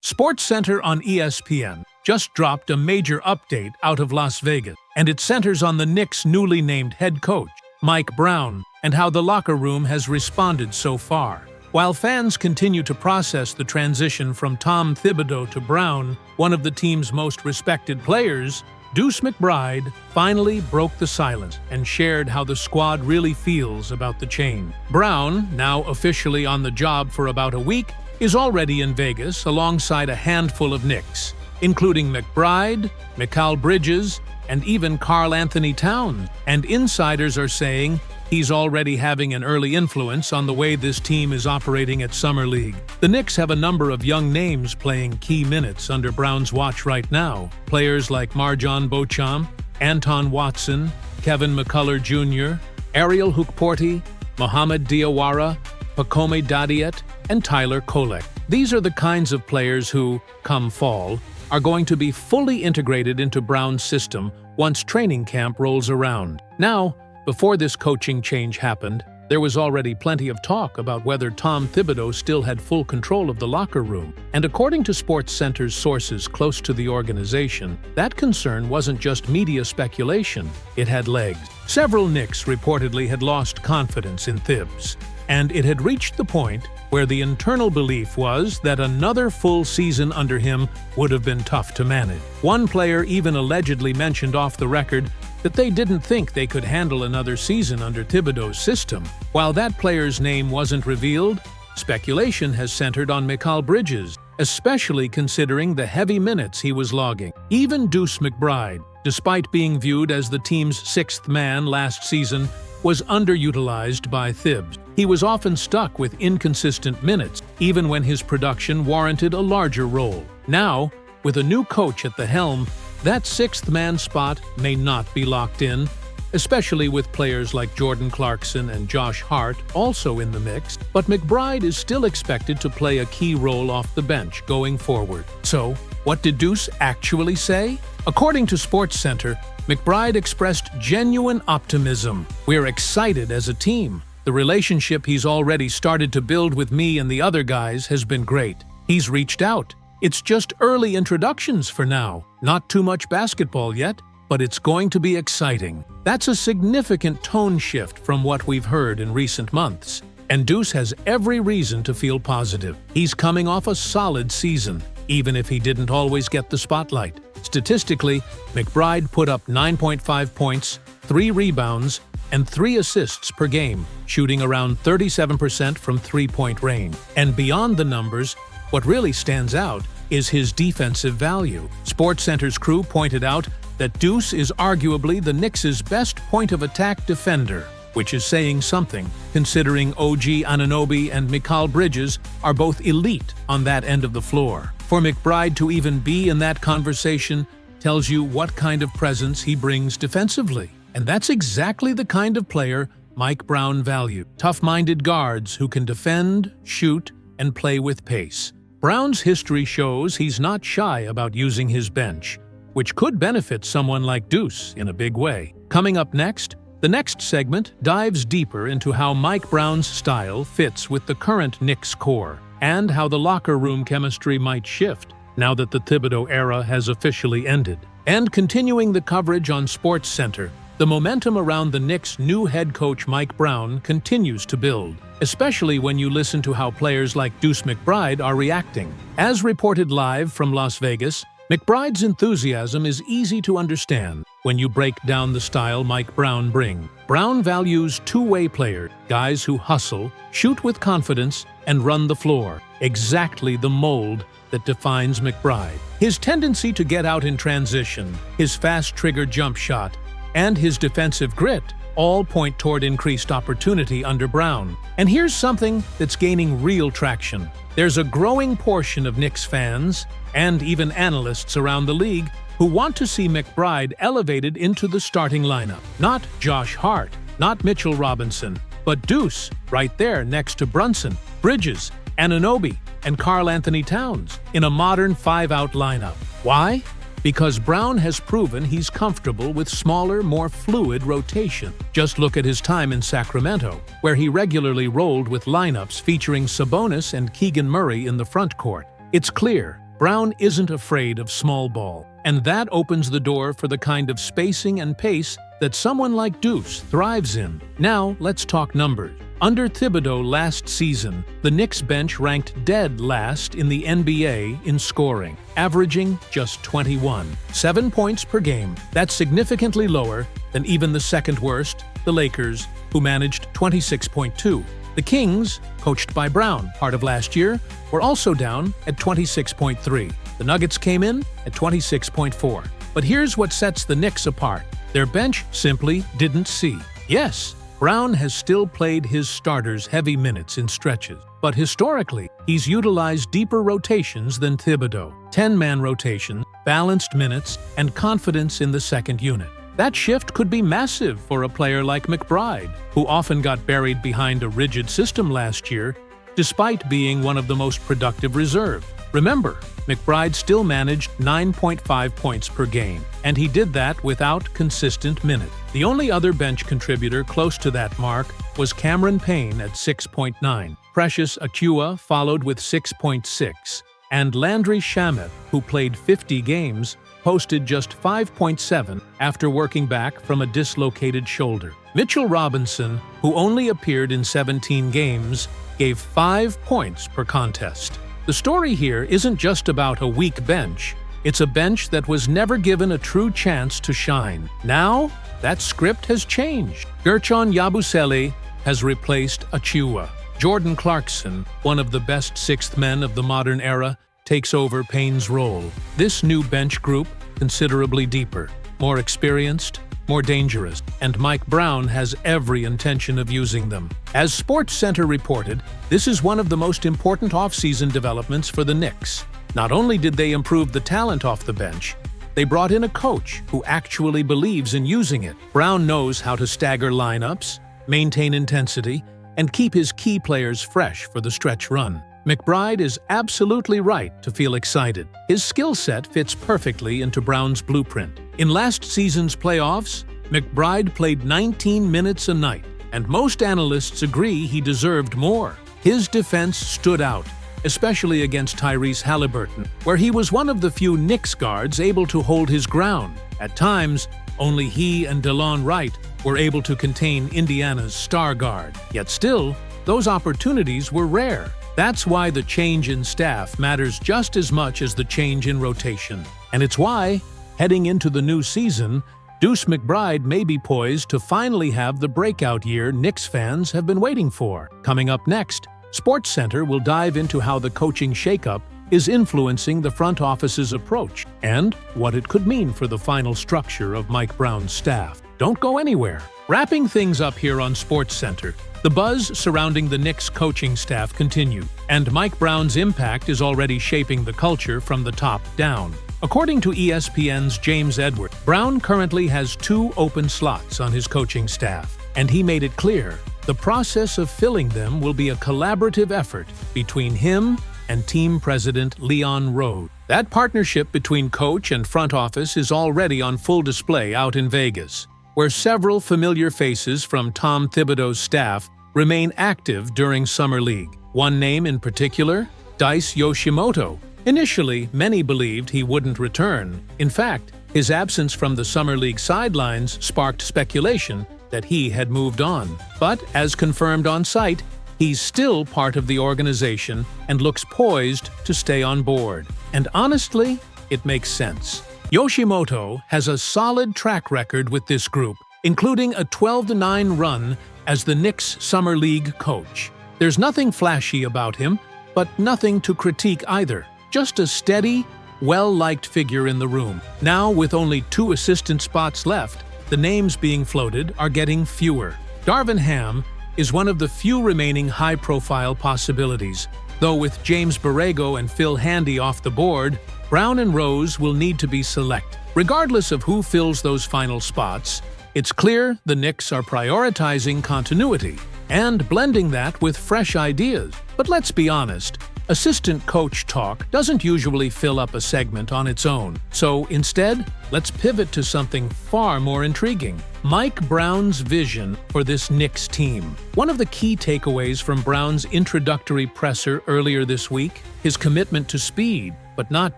SportsCenter on ESPN just dropped a major update out of Las Vegas, and it centers on the Knicks' newly named head coach, Mike Brown, and how the locker room has responded so far. While fans continue to process the transition from Tom Thibodeau to Brown, one of the team's most respected players, Deuce McBride, finally broke the silence and shared how the squad really feels about the change. Brown, now officially on the job for about a week, is already in Vegas alongside a handful of Knicks, including McBride, Mikal Bridges, and even Karl-Anthony Towns. And insiders are saying he's already having an early influence on the way this team is operating at Summer League. The Knicks have a number of young names playing key minutes under Brown's watch right now. Players like Marjon Beauchamp, Anton Watson, Kevin McCullough Jr., Ariel Hukporti, Mohamed Diawara, Pacome Dadiet, and Tyler Kolek. These are the kinds of players who, come fall, are going to be fully integrated into Brown's system once training camp rolls around. Now, before this coaching change happened, there was already plenty of talk about whether Tom Thibodeau still had full control of the locker room. And according to SportsCenter's sources close to the organization, that concern wasn't just media speculation, it had legs. Several Knicks reportedly had lost confidence in Thibs, and it had reached the point where the internal belief was that another full season under him would have been tough to manage. One player even allegedly mentioned off the record that they didn't think they could handle another season under Thibodeau's system. While that player's name wasn't revealed, speculation has centered on Mikal Bridges, especially considering the heavy minutes he was logging. Even Deuce McBride, despite being viewed as the team's sixth man last season, was underutilized by Thibs. He was often stuck with inconsistent minutes, even when his production warranted a larger role. Now, with a new coach at the helm, that sixth-man spot may not be locked in, especially with players like Jordan Clarkson and Josh Hart also in the mix, but McBride is still expected to play a key role off the bench going forward. So, what did Deuce actually say? According to SportsCenter, McBride expressed genuine optimism. "We're excited as a team. The relationship he's already started to build with me and the other guys has been great. He's reached out. It's just early introductions for now. Not too much basketball yet, but it's going to be exciting." That's a significant tone shift from what we've heard in recent months. And Deuce has every reason to feel positive. He's coming off a solid season, even if he didn't always get the spotlight. Statistically, McBride put up 9.5 points, 3 rebounds, and 3 assists per game, shooting around 37% from three-point range. And beyond the numbers, what really stands out is his defensive value. SportsCenter's crew pointed out that Deuce is arguably the Knicks' best point-of-attack defender, which is saying something, considering OG Anunoby and Mikal Bridges are both elite on that end of the floor. For McBride to even be in that conversation tells you what kind of presence he brings defensively. And that's exactly the kind of player Mike Brown valued. Tough-minded guards who can defend, shoot, and play with pace. Brown's history shows he's not shy about using his bench, which could benefit someone like Deuce in a big way. Coming up next, the next segment dives deeper into how Mike Brown's style fits with the current Knicks core, and how the locker room chemistry might shift now that the Thibodeau era has officially ended. And continuing the coverage on SportsCenter, the momentum around the Knicks' new head coach Mike Brown continues to build, especially when you listen to how players like Deuce McBride are reacting. As reported live from Las Vegas, McBride's enthusiasm is easy to understand when you break down the style Mike Brown brings. Brown values two-way players, guys who hustle, shoot with confidence, and run the floor, exactly the mold that defines McBride. His tendency to get out in transition, his fast trigger jump shot, and his defensive grit all point toward increased opportunity under Brown. And here's something that's gaining real traction. There's a growing portion of Knicks fans, and even analysts around the league, who want to see McBride elevated into the starting lineup. Not Josh Hart, not Mitchell Robinson, but Deuce, right there next to Brunson, Bridges, Anunoby, and Karl-Anthony Towns, in a modern 5-out lineup. Why? Because Brown has proven he's comfortable with smaller, more fluid rotation. Just look at his time in Sacramento, where he regularly rolled with lineups featuring Sabonis and Keegan Murray in the front court. It's clear Brown isn't afraid of small ball, and that opens the door for the kind of spacing and pace that someone like Deuce thrives in. Now, let's talk numbers. Under Thibodeau last season, the Knicks bench ranked dead last in the NBA in scoring, averaging just 7 points per game. That's significantly lower than even the second worst, the Lakers, who managed 26.2. The Kings, coached by Brown part of last year, were also down at 26.3. The Nuggets came in at 26.4. But here's what sets the Knicks apart. Their bench simply didn't see. Yes, Brown has still played his starters heavy minutes in stretches, but historically, he's utilized deeper rotations than Thibodeau. 10-man rotations, balanced minutes, and confidence in the second unit. That shift could be massive for a player like McBride, who often got buried behind a rigid system last year, despite being one of the most productive reserves. Remember, McBride still managed 9.5 points per game, and he did that without consistent minutes. The only other bench contributor close to that mark was Cameron Payne at 6.9. Precious Achiuwa followed with 6.6, and Landry Shamet, who played 50 games, posted just 5.7 after working back from a dislocated shoulder. Mitchell Robinson, who only appeared in 17 games, gave 5 points per contest. The story here isn't just about a weak bench. It's a bench that was never given a true chance to shine. Now, that script has changed. Gershon Yabusele has replaced Achiuwa. Jordan Clarkson, one of the best sixth men of the modern era, takes over Payne's role. This new bench group, considerably deeper, more experienced, more dangerous, and Mike Brown has every intention of using them. As SportsCenter reported, this is one of the most important offseason developments for the Knicks. Not only did they improve the talent off the bench, they brought in a coach who actually believes in using it. Brown knows how to stagger lineups, maintain intensity, and keep his key players fresh for the stretch run. McBride is absolutely right to feel excited. His skill set fits perfectly into Brown's blueprint. In last season's playoffs, McBride played 19 minutes a night, and most analysts agree he deserved more. His defense stood out, especially against Tyrese Haliburton, where he was one of the few Knicks guards able to hold his ground. At times, only he and DeLon Wright were able to contain Indiana's star guard. Yet still, those opportunities were rare. That's why the change in staff matters just as much as the change in rotation. And it's why, heading into the new season, Deuce McBride may be poised to finally have the breakout year Knicks fans have been waiting for. Coming up next, SportsCenter will dive into how the coaching shakeup is influencing the front office's approach and what it could mean for the final structure of Mike Brown's staff. Don't go anywhere. Wrapping things up here on SportsCenter, the buzz surrounding the Knicks coaching staff continues, and Mike Brown's impact is already shaping the culture from the top down. According to ESPN's James Edwards, Brown currently has 2 open slots on his coaching staff, and he made it clear the process of filling them will be a collaborative effort between him and team president Leon Rose. That partnership between coach and front office is already on full display out in Vegas, where several familiar faces from Tom Thibodeau's staff remain active during Summer League. One name in particular, Deuce McBride. Initially, many believed he wouldn't return. In fact, his absence from the Summer League sidelines sparked speculation that he had moved on. But, as confirmed on site, he's still part of the organization and looks poised to stay on board. And honestly, it makes sense. McBride has a solid track record with this group, including a 12-9 run as the Knicks Summer League coach. There's nothing flashy about him, but nothing to critique either. Just a steady, well-liked figure in the room. Now, with only 2 assistant spots left, the names being floated are getting fewer. Darvin Ham is one of the few remaining high-profile possibilities, though with James Borrego and Phil Handy off the board, Brown and Rose will need to be select. Regardless of who fills those final spots, it's clear the Knicks are prioritizing continuity and blending that with fresh ideas. But let's be honest, assistant coach talk doesn't usually fill up a segment on its own. So instead, let's pivot to something far more intriguing: Mike Brown's vision for this Knicks team. One of the key takeaways from Brown's introductory presser earlier this week, his commitment to speed. but not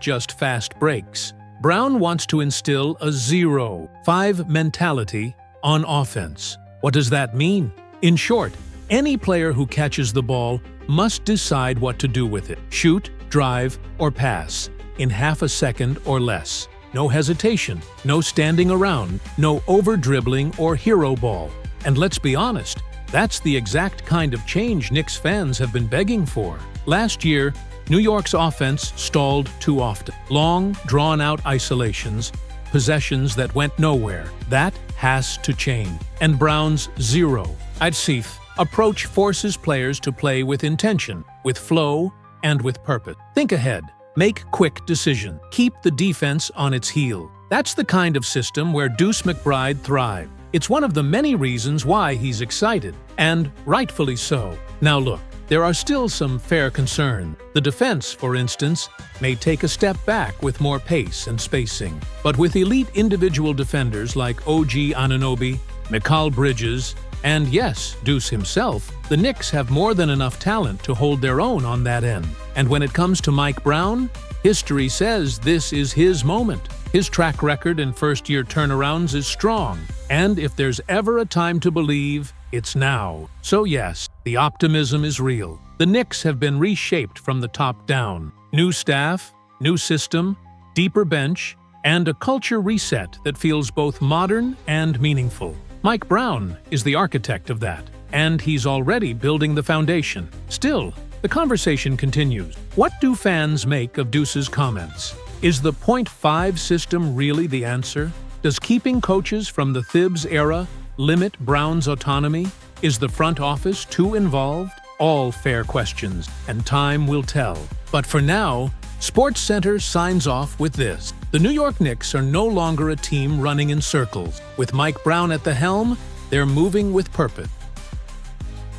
just fast breaks. Brown wants to instill a 0-5 mentality on offense. What does that mean? In short, any player who catches the ball must decide what to do with it. Shoot, drive, or pass in half a second or less. No hesitation, no standing around, no over-dribbling or hero ball. And let's be honest, that's the exact kind of change Knicks fans have been begging for. Last year, New York's offense stalled too often. Long, drawn-out isolations, possessions that went nowhere. That has to change. And Brown's 0-5 approach forces players to play with intention, with flow, and with purpose. Think ahead. Make quick decisions. Keep the defense on its heel. That's the kind of system where Deuce McBride thrived. It's one of the many reasons why he's excited, and rightfully so. Now look, there are still some fair concerns. The defense, for instance, may take a step back with more pace and spacing. But with elite individual defenders like OG Anunoby, Mikal Bridges, and yes, Deuce himself, the Knicks have more than enough talent to hold their own on that end. And when it comes to Mike Brown, history says this is his moment. His track record in first-year turnarounds is strong, and if there's ever a time to believe, it's now. So yes, the optimism is real. The Knicks have been reshaped from the top down. New staff, new system, deeper bench, and a culture reset that feels both modern and meaningful. Mike Brown is the architect of that, and he's already building the foundation. Still, the conversation continues. What do fans make of Deuce's comments? Is the 0.5 system really the answer? Does keeping coaches from the Thibs era limit Brown's autonomy? Is the front office too involved? All fair questions, and time will tell. But for now, SportsCenter signs off with this. The New York Knicks are no longer a team running in circles. With Mike Brown at the helm, they're moving with purpose.